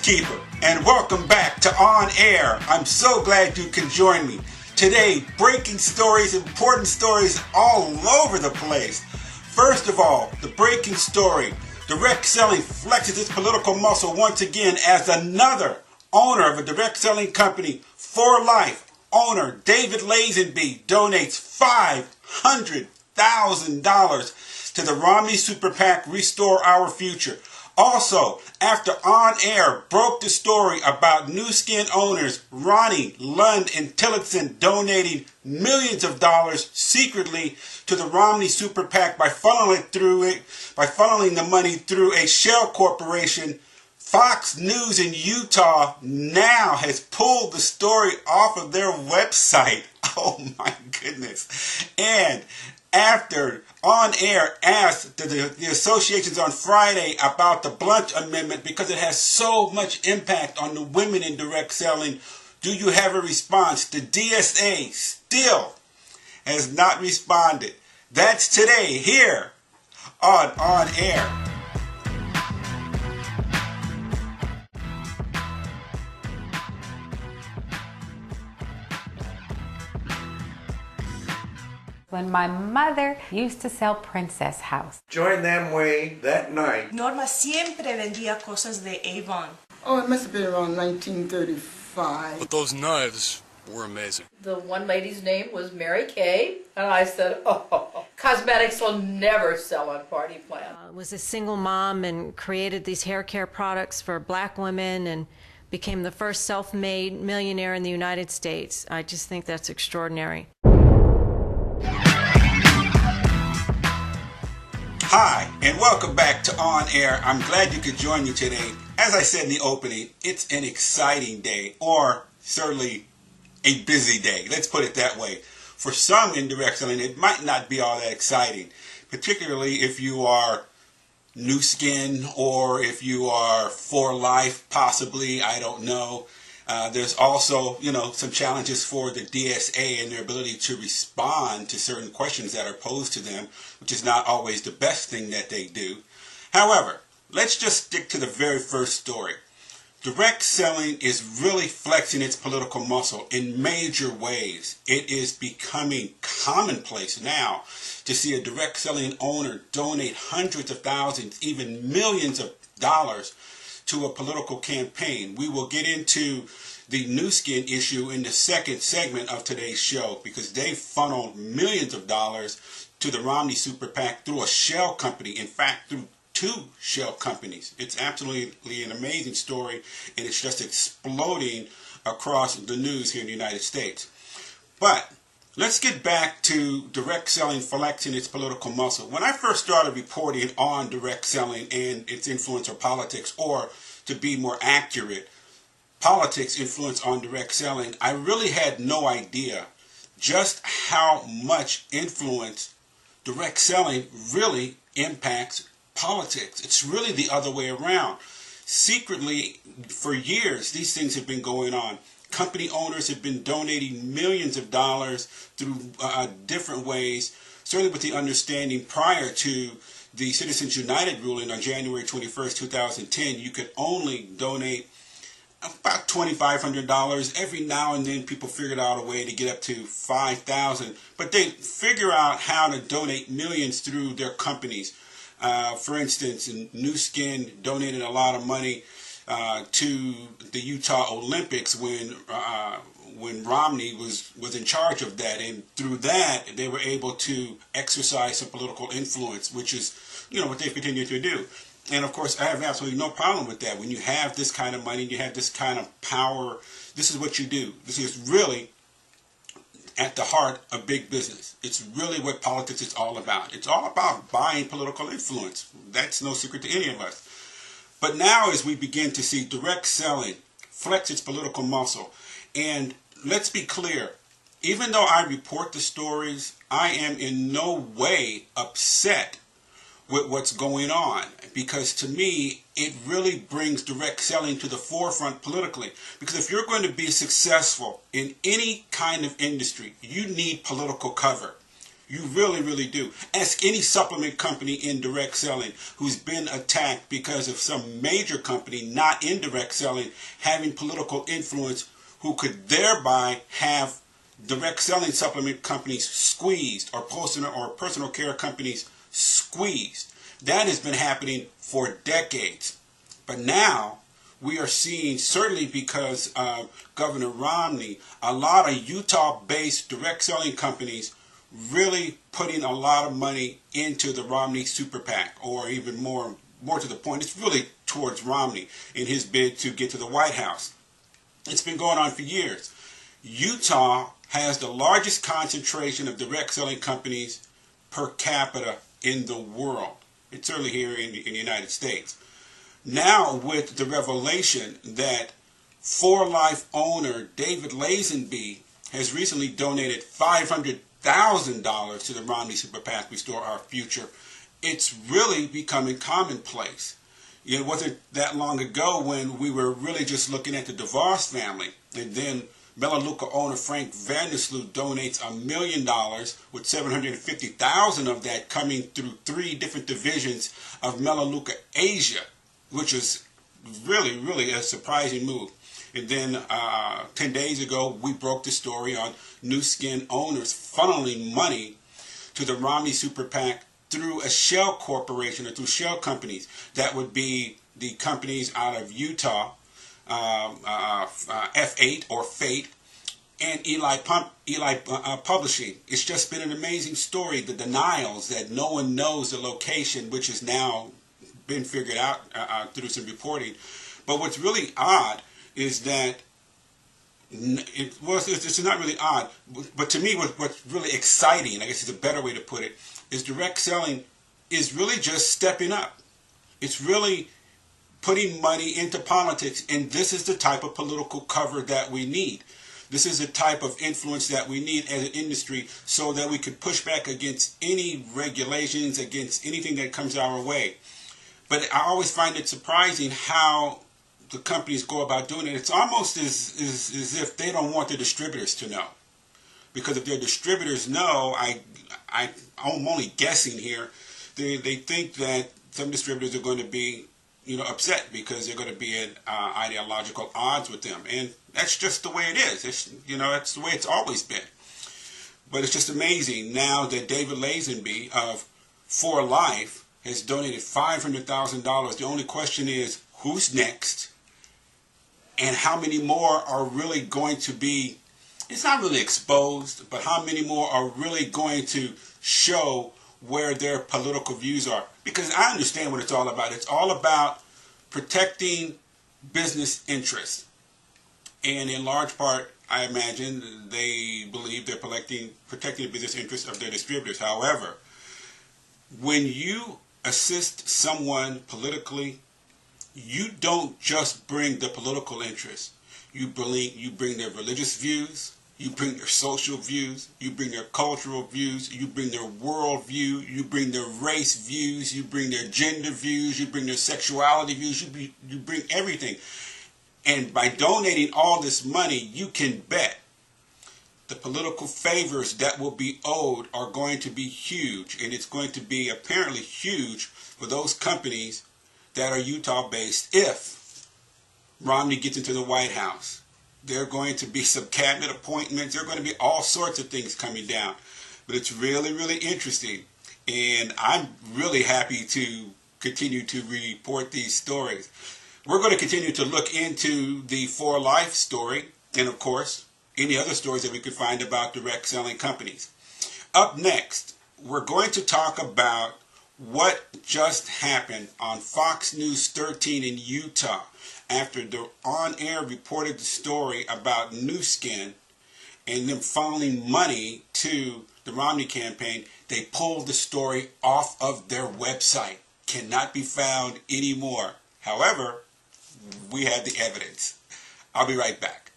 Keeper, and welcome back to On Air. I'm so glad you can join me. Today, breaking stories, important stories all over the place. First of all, the breaking story. Direct selling flexes its political muscle once again as another owner of a direct selling company for life. Owner David Lazenby donates $500,000 to the Romney Super PAC Restore Our Future. Also, after On Air broke the story about Nu Skin owners Ronnie, Lund, and Tillotson donating millions of dollars secretly to the Romney Super PAC by funneling the money through a shell corporation, Fox News in Utah now has pulled the story off of their website. Oh my goodness. And after On Air asked the associations on Friday about the Blunt Amendment because it has so much impact on the women in direct selling, do you have a response? The DSA still has not responded. That's today here on Air. When my mother used to sell Princess House. Joined them way that night. Norma siempre vendía cosas de Avon. Oh, it must have been around 1935. But those knives were amazing. The one lady's name was Mary Kay, and I said, oh, cosmetics will never sell on Party Plan. Was a single mom and created these hair care products for black women and became the first self-made millionaire in the United States. I just think that's extraordinary. Hi, and welcome back to On Air. I'm glad you could join me today. As I said in the opening, it's an exciting day, or certainly a busy day. Let's put it that way. For some in direct selling, it might not be all that exciting, particularly if you are Nu Skin or if you are for life, possibly, I don't know. There's also, some challenges for the DSA and their ability to respond to certain questions that are posed to them, which is not always the best thing that they do. However, let's just stick to the very first story. Direct selling is really flexing its political muscle in major ways. It is becoming commonplace now to see a direct selling owner donate hundreds of thousands, even millions of dollars to a political campaign. We will get into the Nu Skin issue in the second segment of today's show because they funneled millions of dollars to the Romney Super PAC through a shell company. In fact, through two shell companies. It's absolutely an amazing story, and it's just exploding across the news here in the United States. But let's get back to direct selling flexing its political muscle. When I first started reporting on direct selling and its influence or politics, or to be more accurate, politics influence on direct selling, I really had no idea just how much influence direct selling really impacts politics. It's really the other way around. Secretly, for years, these things have been going on. Company owners have been donating millions of dollars through different ways, certainly with the understanding prior to the Citizens United ruling on January 21st, 2010, you could only donate about $2,500. Every now and then people figured out a way to get up to $5,000, but they figure out how to donate millions through their companies. For instance, Nu Skin donated a lot of money to the Utah Olympics when Romney was in charge of that, and through that they were able to exercise some political influence, which is what they continue to do. And of course, I have absolutely no problem with that. When you have this kind of money, you have this kind of power, this is what you do. This is really at the heart of big business. It's really what politics is all about. It's all about buying political influence. That's no secret to any of us. But now as we begin to see direct selling flex its political muscle, and let's be clear, even though I report the stories, I am in no way upset with what's going on, because to me it really brings direct selling to the forefront politically. Because if you're going to be successful in any kind of industry, you need political cover. You really, really do. Ask any supplement company in direct selling who's been attacked because of some major company not in direct selling having political influence who could thereby have direct selling supplement companies squeezed or personal care companies squeezed. That has been happening for decades. But now we are seeing, certainly because of Governor Romney, a lot of Utah-based direct selling companies really putting a lot of money into the Romney Super PAC, or even more to the point, it's really towards Romney in his bid to get to the White House. It's been going on for years. Utah has the largest concentration of direct selling companies per capita in the world. It's certainly here in the United States. Now with the revelation that For Life owner David Lazenby has recently donated $500,000 to the Romney Super PAC Restore Our Future, it's really becoming commonplace. It wasn't that long ago when we were really just looking at the DeVos family, and then Melaleuca owner Frank Vandersloot donates $1 million, with $750,000 of that coming through 3 different divisions of Melaleuca Asia, which is really, really a surprising move. And then 10 days ago, we broke the story on Nu Skin owners funneling money to the Romney Super PAC through a shell corporation or through shell companies. That would be the companies out of Utah, F8 or Fate, and Eli Publishing. It's just been an amazing story. The denials that no one knows the location, which has now been figured out through some reporting. But what's really odd is that it's not really odd, but to me what's really exciting, I guess is a better way to put it, is direct selling is really just stepping up. It's really putting money into politics, and this is the type of political cover that we need. This is the type of influence that we need as an industry so that we could push back against any regulations, against anything that comes our way. But I always find it surprising how the companies go about doing it. It's almost as if they don't want the distributors to know. Because if their distributors know, I'm only guessing here, they think that some distributors are going to be, upset because they're going to be at ideological odds with them. And that's just the way it is. That's the way it's always been. But it's just amazing now that David Lazenby of For Life has donated $500,000. The only question is, who's next? And how many more are really going to be, it's not really exposed, but how many more are really going to show where their political views are? Because I understand what it's all about. It's all about protecting business interests. And in large part, I imagine they believe they're protecting the business interests of their distributors. However, when you assist someone politically, you don't just bring the political interest. You bring their religious views, you bring their social views, you bring their cultural views, you bring their world view, you bring their race views, you bring their gender views, you bring their sexuality views, you bring everything. And by donating all this money, you can bet the political favors that will be owed are going to be huge. And it's going to be apparently huge for those companies that are Utah-based if Romney gets into the White House. There are going to be some cabinet appointments. There are going to be all sorts of things coming down. But it's really, really interesting. And I'm really happy to continue to report these stories. We're going to continue to look into the For Life story and, of course, any other stories that we could find about direct selling companies. Up next, we're going to talk about what just happened on Fox News 13 in Utah after the on-air reported the story about Nu Skin and them funneling money to the Romney campaign. They pulled the story off of their website. Cannot be found anymore. However, we have the evidence. I'll be right back.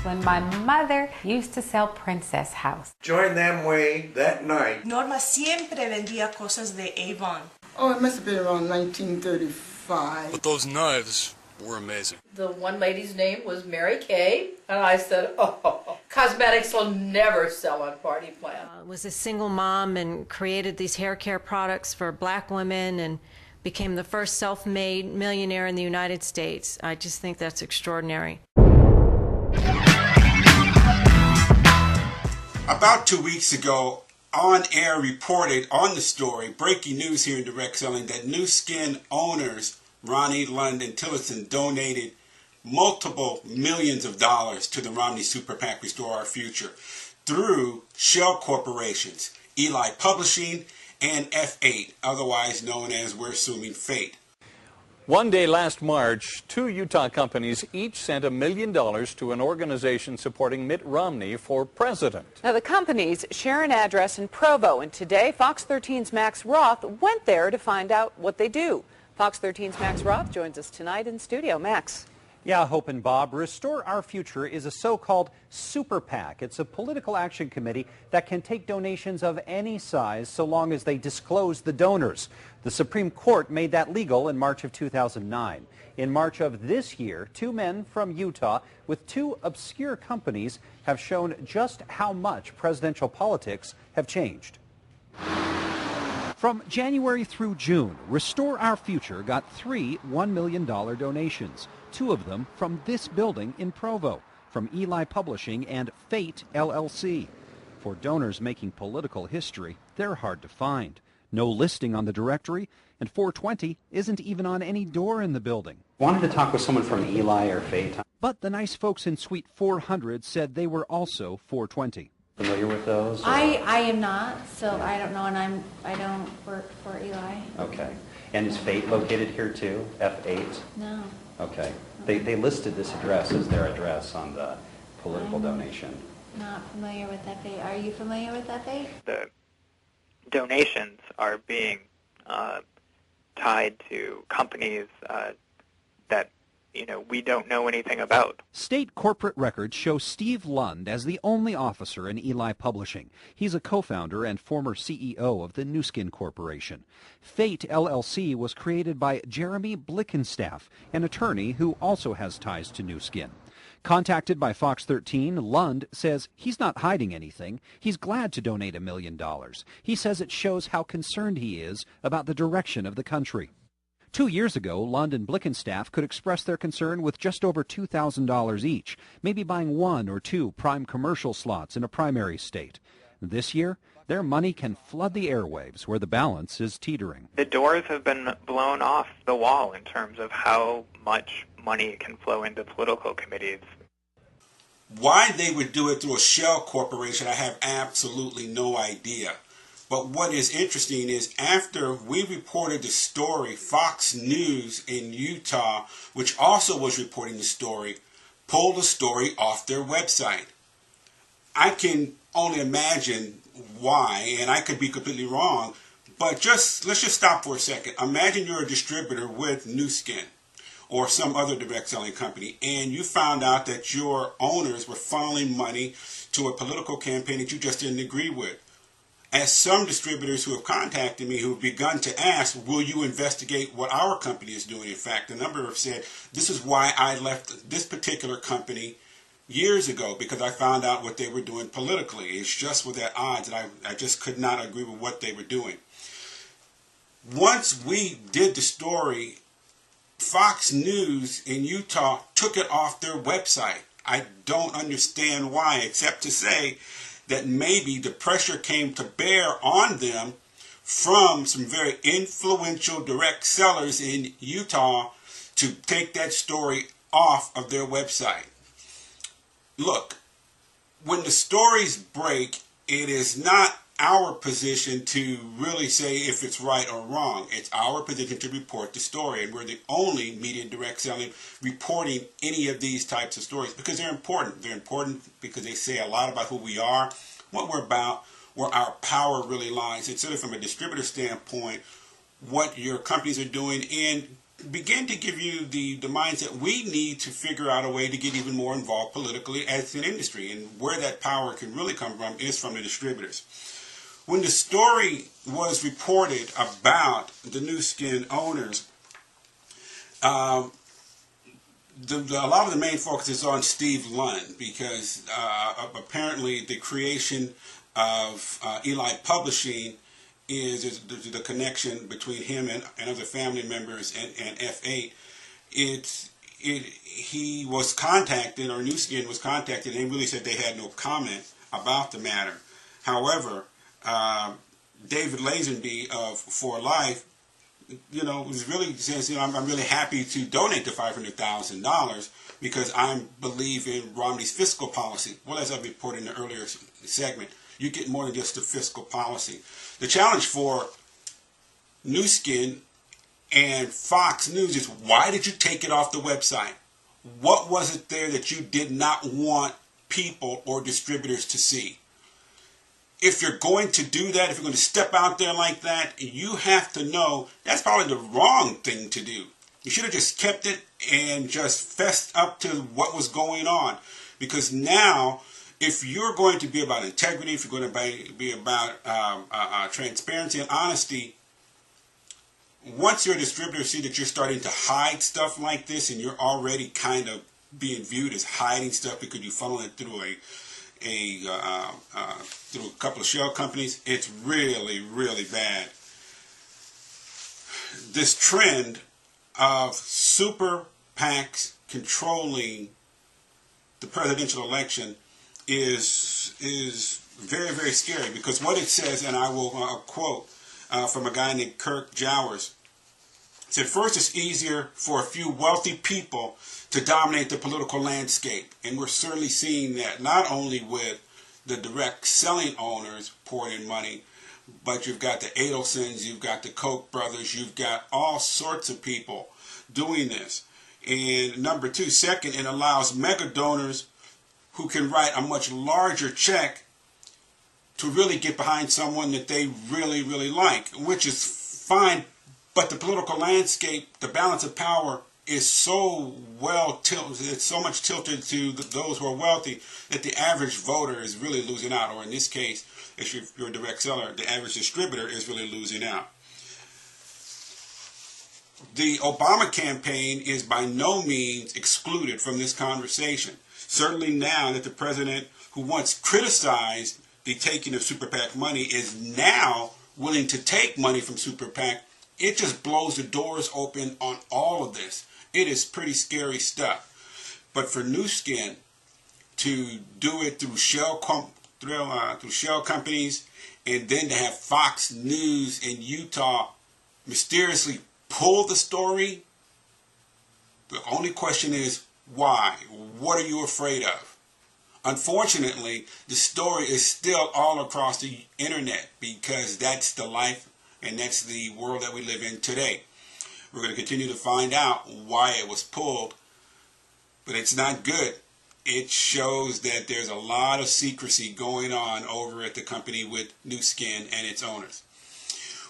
When my mother used to sell Princess House. Joined them way that night. Norma siempre vendía cosas de Avon. Oh, it must have been around 1935. But those knives were amazing. The one lady's name was Mary Kay, and I said, oh, cosmetics will never sell on party plan. Was a single mom and created these hair care products for black women and became the first self-made millionaire in the United States. I just think that's extraordinary. About 2 weeks ago, On Air reported on the story, breaking news here in Direct Selling, that Nu Skin owners Ronnie, Lund, and Tillotson donated multiple millions of dollars to the Romney Super PAC Restore Our Future through shell corporations, Eli Publishing and F8, otherwise known as, we're assuming, Fate. One day last March, 2 Utah companies each sent $1 million to an organization supporting Mitt Romney for president. Now, the companies share an address in Provo, and today Fox 13's Max Roth went there to find out what they do. Fox 13's Max Roth joins us tonight in studio. Max. Yeah, Hope and Bob, Restore Our Future is a so-called super PAC. It's a political action committee that can take donations of any size so long as they disclose the donors. The Supreme Court made that legal in March of 2009. In March of this year, 2 men from Utah with 2 obscure companies have shown just how much presidential politics have changed. From January through June, Restore Our Future got 3 $1 million donations, 2 of them from this building in Provo, from Eli Publishing and Fate LLC. For donors making political history, they're hard to find. No listing on the directory, and 420 isn't even on any door in the building. Wanted to talk with someone from Eli or Fate. But the nice folks in Suite 400 said they were also 420. Familiar with those? I am not, so I don't know, and I don't work for Eli. Okay. And is Fate located here too? F8? No. Okay. They listed this address as their address on the political donation. Not familiar with that Fate. Are you familiar with that Fate? The donations are being tied to companies that we don't know anything about. State corporate records show Steve Lund as the only officer in Eli Publishing. He's a co-founder and former CEO of the Nu Skin Corporation. Fate LLC was created by Jeremy Blickenstaff, an attorney who also has ties to Nu Skin. Contacted by Fox 13, Lund says he's not hiding anything. He's glad to donate $1 million. He says it shows how concerned he is about the direction of the country. 2 years ago, Lund and Blickenstaff could express their concern with just over $2,000 each, maybe buying 1 or 2 prime commercial slots in a primary state. This year, their money can flood the airwaves where the balance is teetering. The doors have been blown off the wall in terms of how much money can flow into political committees. Why they would do it through a shell corporation, I have absolutely no idea. But what is interesting is after we reported the story, Fox News in Utah, which also was reporting the story, pulled the story off their website. I can only imagine why, and I could be completely wrong, but let's just stop for a second. Imagine you're a distributor with Nu Skin or some other direct selling company, and you found out that your owners were funneling money to a political campaign that you just didn't agree with. As some distributors who have contacted me who have begun to ask, will you investigate what our company is doing? In fact, a number have said, this is why I left this particular company years ago, because I found out what they were doing politically. It's just with that odds, and I just could not agree with what they were doing. Once we did the story, Fox News in Utah took it off their website. I don't understand why, except to say that maybe the pressure came to bear on them from some very influential direct sellers in Utah to take that story off of their website. Look, when the stories break, it is not our position to really say if it's right or wrong. It's our position to report the story, and we're the only media in direct selling reporting any of these types of stories because they're important. They're important because they say a lot about who we are, what we're about, where our power really lies. It's sort of from a distributor standpoint, what your companies are doing, and begin to give you the mindset we need to figure out a way to get even more involved politically as an industry, and where that power can really come from is from the distributors. When the story was reported about the Nu Skin owners, a lot of the main focus is on Steve Lund because apparently the creation of Eli Publishing is the connection between him and other family members and F8. He was contacted, or New Skin was contacted, and they really said they had no comment about the matter. However, David Lazenby of For Life, was really says, I'm really happy to donate the $500,000 because I believe in Romney's fiscal policy. Well, as I reported in the earlier segment, you get more than just the fiscal policy. The challenge for New Skin and Fox News is, why did you take it off the website? What was it there that you did not want people or distributors to see? If you're going to do that, if you're going to step out there like that, you have to know that's probably the wrong thing to do. You should have just kept it and just fessed up to what was going on. Because now, if you're going to be about integrity, if you're going to be about transparency and honesty, once your distributors see that you're starting to hide stuff like this and you're already kind of being viewed as hiding stuff because you funnel it through through a couple of shell companies, it's really, really bad. This trend of super PACs controlling the presidential election is very, very scary, because what it says, and I will quote from a guy named Kirk Jowers, said, first, it's easier for a few wealthy people to dominate the political landscape. And we're certainly seeing that not only with the direct selling owners pouring in money, but you've got the Adelsons, you've got the Koch brothers, you've got all sorts of people doing this. And number two, second, it allows mega donors who can write a much larger check to really get behind someone that they really, really like, which is fine. But the political landscape, the balance of power is so well tilted, it's so much tilted to those who are wealthy that the average voter is really losing out. Or in this case, if you're a direct seller, the average distributor is really losing out. The Obama campaign is by no means excluded from this conversation. Certainly now that the president, who once criticized the taking of super PAC money, is now willing to take money from super PAC, it just blows the doors open on all of this. It is pretty scary stuff. But for New Skin to do it through shell companies, and then to have Fox News in Utah mysteriously pull the story, the only question is, why? What are you afraid of? Unfortunately, the story is still all across the internet, because that's the life and that's the world that we live in today. We're going to continue to find out why it was pulled, but it's not good. It shows that there's a lot of secrecy going on over at the company with New Skin and its owners.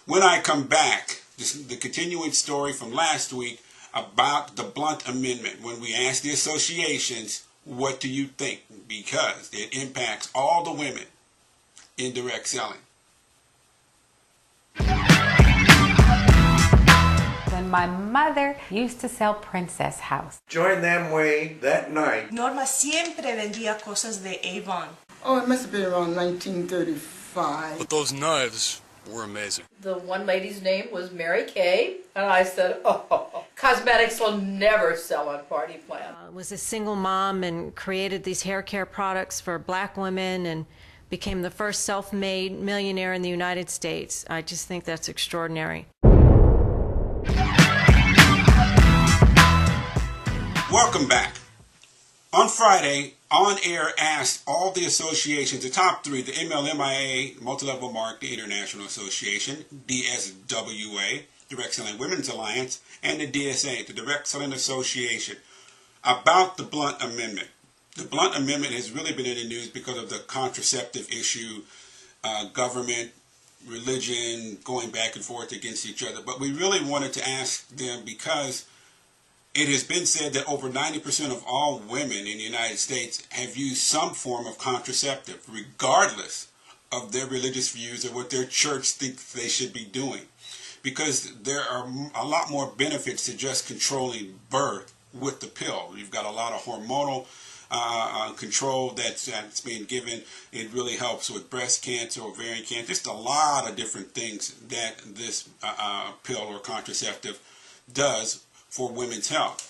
When I come back, the continuing story from last week about the Blunt Amendment, when we asked the associations, what do you think? Because it impacts all the women in direct selling. When my mother used to sell Princess House. Joined them way that night. Norma siempre vendía cosas de Avon. Oh, it must have been around 1935. But those knives were amazing. The one lady's name was Mary Kay, and I said, oh, cosmetics will never sell on Party Plan. Was a single mom and created these hair care products for black women and became the first self-made millionaire in the United States. I just think that's extraordinary. Welcome back. On Friday, On Air asked all the associations, the top three, the MLMIA, Multilevel Marketing International Association, DSWA, Direct Selling Women's Alliance, and the DSA, the Direct Selling Association, about the Blunt Amendment. The Blunt Amendment has really been in the news because of the contraceptive issue, government, religion, going back and forth against each other. But we really wanted to ask them because it has been said that over 90% of all women in the United States have used some form of contraceptive, regardless of their religious views or what their church thinks they should be doing. Because there are a lot more benefits to just controlling birth with the pill. You've got a lot of hormonal control that's being given. It really helps with breast cancer, ovarian cancer, just a lot of different things that this pill or contraceptive does for women's health.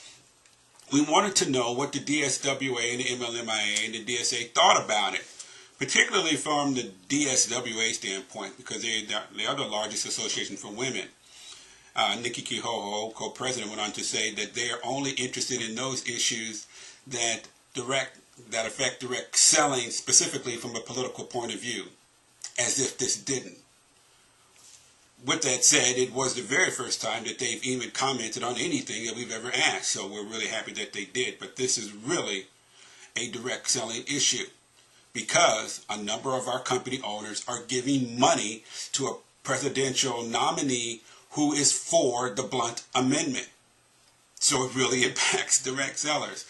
We wanted to know what the DSWA and the MLMIA and the DSA thought about it, particularly from the DSWA standpoint, because they are the largest association for women. Nikki Kehoe, co-president, went on to say that they are only interested in those issues that affect direct selling, specifically from a political point of view, as if this didn't. With that said, it was the very first time that they've even commented on anything that we've ever asked, so we're really happy that they did. But this is really a direct selling issue, because a number of our company owners are giving money to a presidential nominee who is for the blunt amendment. So it really impacts direct sellers.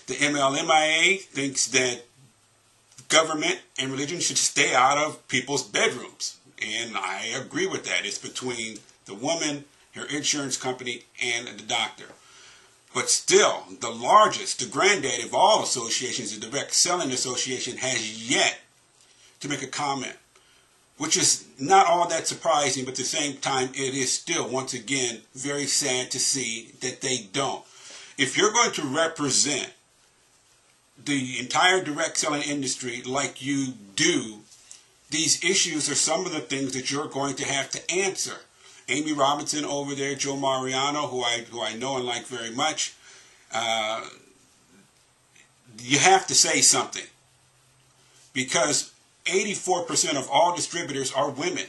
The MLMIA thinks that government and religion should stay out of people's bedrooms. And I agree with that. It's between the woman, her insurance company, and the doctor. But still, the largest, the granddaddy of all associations, the Direct Selling Association, has yet to make a comment, which is not all that surprising, but at the same time, it is still, once again, very sad to see that they don't. If you're going to represent the entire direct selling industry like you do, these issues are some of the things that you're going to have to answer. Amy Robinson over there, Joe Mariano, who I know and like very much, you have to say something, because 84% of all distributors are women.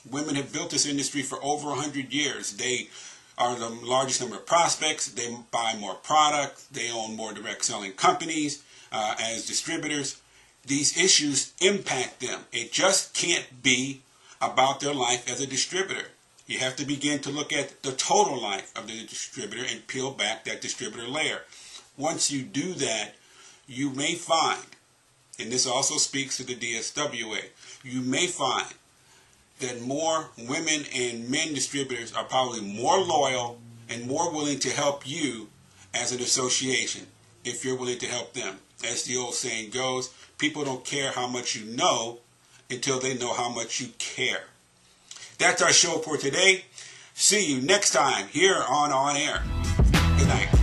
Women have built this industry for over 100 years. They are the largest number of prospects. They buy more product. They own more direct selling companies as distributors. These issues impact them. It just can't be about their life as a distributor. You have to begin to look at the total life of the distributor and peel back that distributor layer. Once you do that, you may find, and this also speaks to the DSWA, you may find that more women and men distributors are probably more loyal and more willing to help you as an association if you're willing to help them. As the old saying goes, people don't care how much you know until they know how much you care. That's our show for today. See you next time here on Air. Good night.